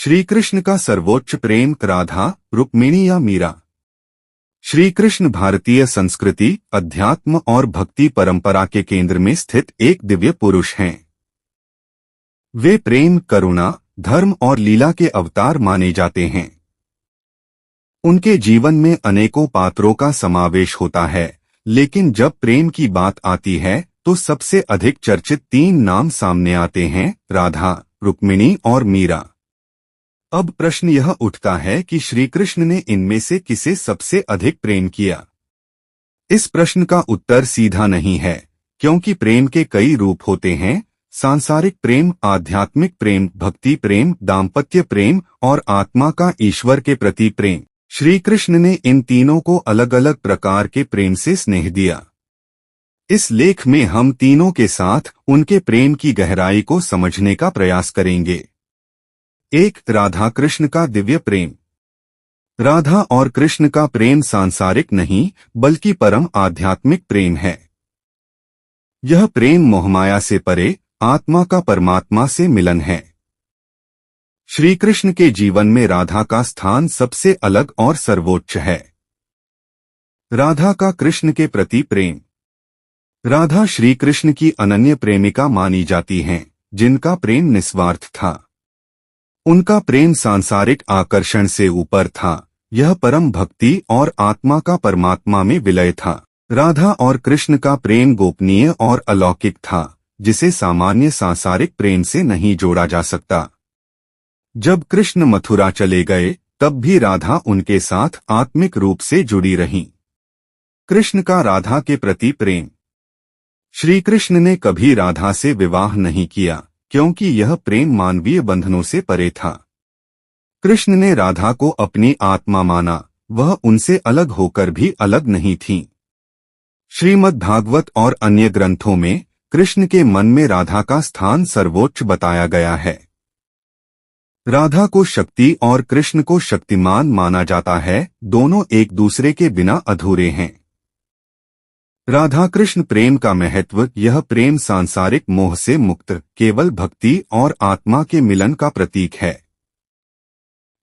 श्री कृष्ण का सर्वोच्च प्रेम राधा, रुक्मिणी या मीरा। श्री कृष्ण भारतीय संस्कृति, अध्यात्म और भक्ति परंपरा के केंद्र में स्थित एक दिव्य पुरुष हैं। वे प्रेम, करुणा, धर्म और लीला के अवतार माने जाते हैं। उनके जीवन में अनेकों पात्रों का समावेश होता है, लेकिन जब प्रेम की बात आती है तो सबसे अधिक चर्चित 3 नाम सामने आते हैं: राधा, रुक्मिणी और मीरा। अब प्रश्न यह उठता है कि श्री कृष्ण ने इनमें से किसे सबसे अधिक प्रेम किया। इस प्रश्न का उत्तर सीधा नहीं है, क्योंकि प्रेम के कई रूप होते हैं: सांसारिक प्रेम, आध्यात्मिक प्रेम, भक्ति प्रेम, दाम्पत्य प्रेम और आत्मा का ईश्वर के प्रति प्रेम। श्री कृष्ण ने इन तीनों को अलग अलग प्रकार के प्रेम से स्नेह दिया। इस लेख में हम तीनों के साथ उनके प्रेम की गहराई को समझने का प्रयास करेंगे। 1. राधा कृष्ण का दिव्य प्रेम। राधा और कृष्ण का प्रेम सांसारिक नहीं, बल्कि परम आध्यात्मिक प्रेम है। यह प्रेम मोहमाया से परे, आत्मा का परमात्मा से मिलन है। श्री कृष्ण के जीवन में राधा का स्थान सबसे अलग और सर्वोच्च है। राधा का कृष्ण के प्रति प्रेम। राधा श्री कृष्ण की अनन्य प्रेमिका मानी जाती हैं, जिनका प्रेम निस्वार्थ था। उनका प्रेम सांसारिक आकर्षण से ऊपर था, यह परम भक्ति और आत्मा का परमात्मा में विलय था। राधा और कृष्ण का प्रेम गोपनीय और अलौकिक था, जिसे सामान्य सांसारिक प्रेम से नहीं जोड़ा जा सकता। जब कृष्ण मथुरा चले गए, तब भी राधा उनके साथ आत्मिक रूप से जुड़ी रहीं। कृष्ण का राधा के प्रति प्रेम। श्री कृष्ण ने कभी राधा से विवाह नहीं किया, क्योंकि यह प्रेम मानवीय बंधनों से परे था। कृष्ण ने राधा को अपनी आत्मा माना, वह उनसे अलग होकर भी अलग नहीं थीं। श्रीमद् भागवत और अन्य ग्रंथों में कृष्ण के मन में राधा का स्थान सर्वोच्च बताया गया है। राधा को शक्ति और कृष्ण को शक्तिमान माना जाता है, दोनों एक दूसरे के बिना अधूरे हैं। राधा कृष्ण प्रेम का महत्व। यह प्रेम सांसारिक मोह से मुक्त, केवल भक्ति और आत्मा के मिलन का प्रतीक है।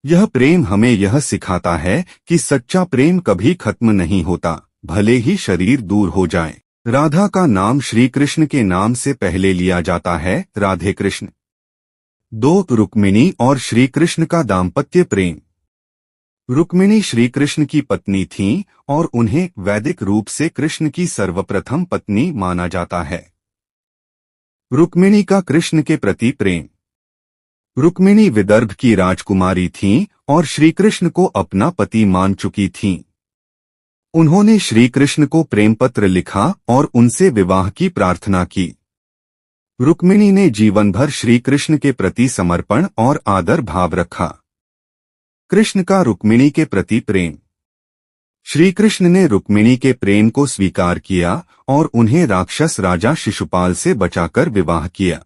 यह प्रेम हमें यह सिखाता है कि सच्चा प्रेम कभी खत्म नहीं होता, भले ही शरीर दूर हो जाए। राधा का नाम श्री कृष्ण के नाम से पहले लिया जाता है, राधे कृष्ण। 2. रुक्मिणी और श्री कृष्ण का दाम्पत्य प्रेम। रुक्मिणी श्री कृष्ण की पत्नी थीं और उन्हें वैदिक रूप से कृष्ण की सर्वप्रथम पत्नी माना जाता है। रुक्मिणी का कृष्ण के प्रति प्रेम। रुक्मिणी विदर्भ की राजकुमारी थीं और श्री कृष्ण को अपना पति मान चुकी थीं। उन्होंने श्री कृष्ण को प्रेम पत्र लिखा और उनसे विवाह की प्रार्थना की। रुक्मिणी ने जीवन भर श्री कृष्ण के प्रति समर्पण और आदर भाव रखा। कृष्ण का रुक्मिणी के प्रति प्रेम। श्री कृष्ण ने रुक्मिणी के प्रेम को स्वीकार किया और उन्हें राक्षस राजा शिशुपाल से बचाकर विवाह किया।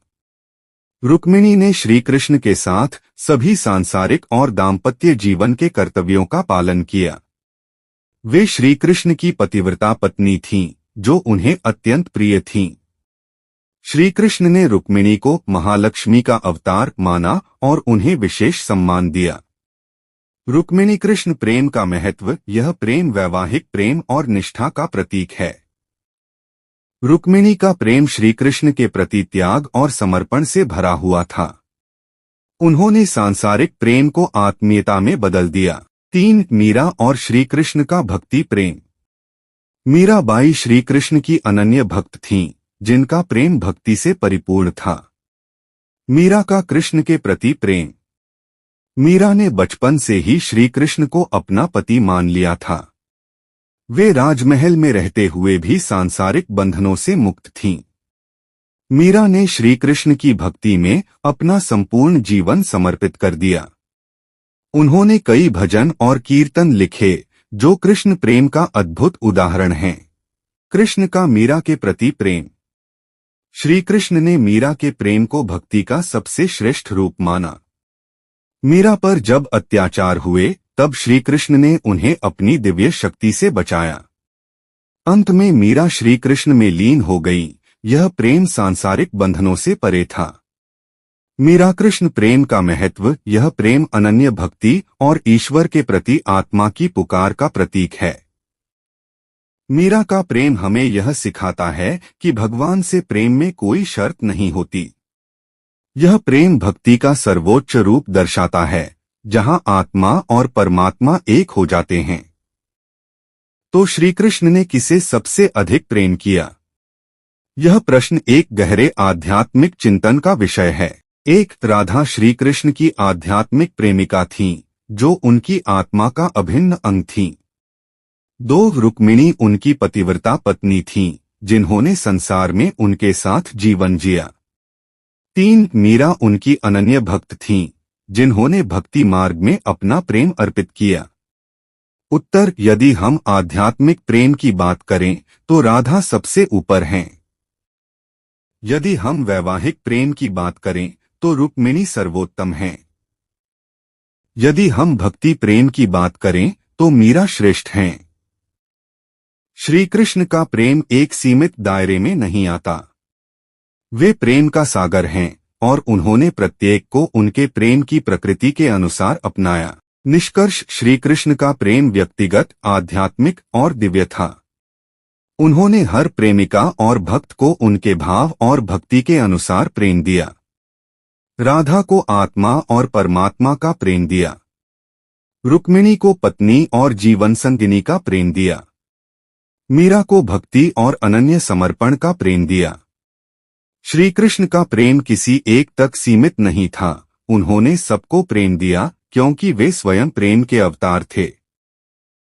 रुक्मिणी ने श्री कृष्ण के साथ सभी सांसारिक और दाम्पत्य जीवन के कर्तव्यों का पालन किया। वे श्री कृष्ण की पतिव्रता पत्नी थीं, जो उन्हें अत्यंत प्रिय थीं। श्री कृष्ण ने रुक्मिणी को महालक्ष्मी का अवतार माना और उन्हें विशेष सम्मान दिया। रुक्मिणी कृष्ण प्रेम का महत्व। यह प्रेम वैवाहिक प्रेम और निष्ठा का प्रतीक है। रुक्मिणी का प्रेम श्री कृष्ण के प्रति त्याग और समर्पण से भरा हुआ था। उन्होंने सांसारिक प्रेम को आत्मीयता में बदल दिया। 3. मीरा और श्री कृष्ण का भक्ति प्रेम। मीराबाई श्री कृष्ण की अनन्य भक्त थीं, जिनका प्रेम भक्ति से परिपूर्ण था। मीरा का कृष्ण के प्रति प्रेम। मीरा ने बचपन से ही श्री कृष्ण को अपना पति मान लिया था। वे राजमहल में रहते हुए भी सांसारिक बंधनों से मुक्त थीं। मीरा ने श्री कृष्ण की भक्ति में अपना संपूर्ण जीवन समर्पित कर दिया। उन्होंने कई भजन और कीर्तन लिखे, जो कृष्ण प्रेम का अद्भुत उदाहरण हैं। कृष्ण का मीरा के प्रति प्रेम। श्री कृष्ण ने मीरा के प्रेम को भक्ति का सबसे श्रेष्ठ रूप माना। मीरा पर जब अत्याचार हुए, तब श्री कृष्ण ने उन्हें अपनी दिव्य शक्ति से बचाया। अंत में मीरा श्री कृष्ण में लीन हो गई। यह प्रेम सांसारिक बंधनों से परे था। मीरा कृष्ण प्रेम का महत्व। यह प्रेम अनन्य भक्ति और ईश्वर के प्रति आत्मा की पुकार का प्रतीक है। मीरा का प्रेम हमें यह सिखाता है कि भगवान से प्रेम में कोई शर्त नहीं होती। यह प्रेम भक्ति का सर्वोच्च रूप दर्शाता है, जहां आत्मा और परमात्मा एक हो जाते हैं। तो श्री कृष्ण ने किसे सबसे अधिक प्रेम किया? यह प्रश्न एक गहरे आध्यात्मिक चिंतन का विषय है। एक, राधा श्री कृष्ण की आध्यात्मिक प्रेमिका थीं, जो उनकी आत्मा का अभिन्न अंग थीं। 2, रुक्मिणी उनकी पतिव्रता पत्नी थीं, जिन्होंने संसार में उनके साथ जीवन जिया। 3, मीरा उनकी अनन्य भक्त थीं, जिन्होंने भक्ति मार्ग में अपना प्रेम अर्पित किया। उत्तर, यदि हम आध्यात्मिक प्रेम की बात करें तो राधा सबसे ऊपर हैं। यदि हम वैवाहिक प्रेम की बात करें तो रुक्मिणी सर्वोत्तम हैं। यदि हम भक्ति प्रेम की बात करें तो मीरा श्रेष्ठ हैं। श्री कृष्ण का प्रेम एक सीमित दायरे में नहीं आता। वे प्रेम का सागर हैं और उन्होंने प्रत्येक को उनके प्रेम की प्रकृति के अनुसार अपनाया। निष्कर्ष, श्री कृष्ण का प्रेम व्यक्तिगत, आध्यात्मिक और दिव्य था। उन्होंने हर प्रेमिका और भक्त को उनके भाव और भक्ति के अनुसार प्रेम दिया। राधा को आत्मा और परमात्मा का प्रेम दिया। रुक्मिणी को पत्नी और जीवन संगिनी का प्रेम दिया। मीरा को भक्ति और अनन्य समर्पण का प्रेम दिया। श्री कृष्ण का प्रेम किसी एक तक सीमित नहीं था। उन्होंने सबको प्रेम दिया क्योंकि वे स्वयं प्रेम के अवतार थे।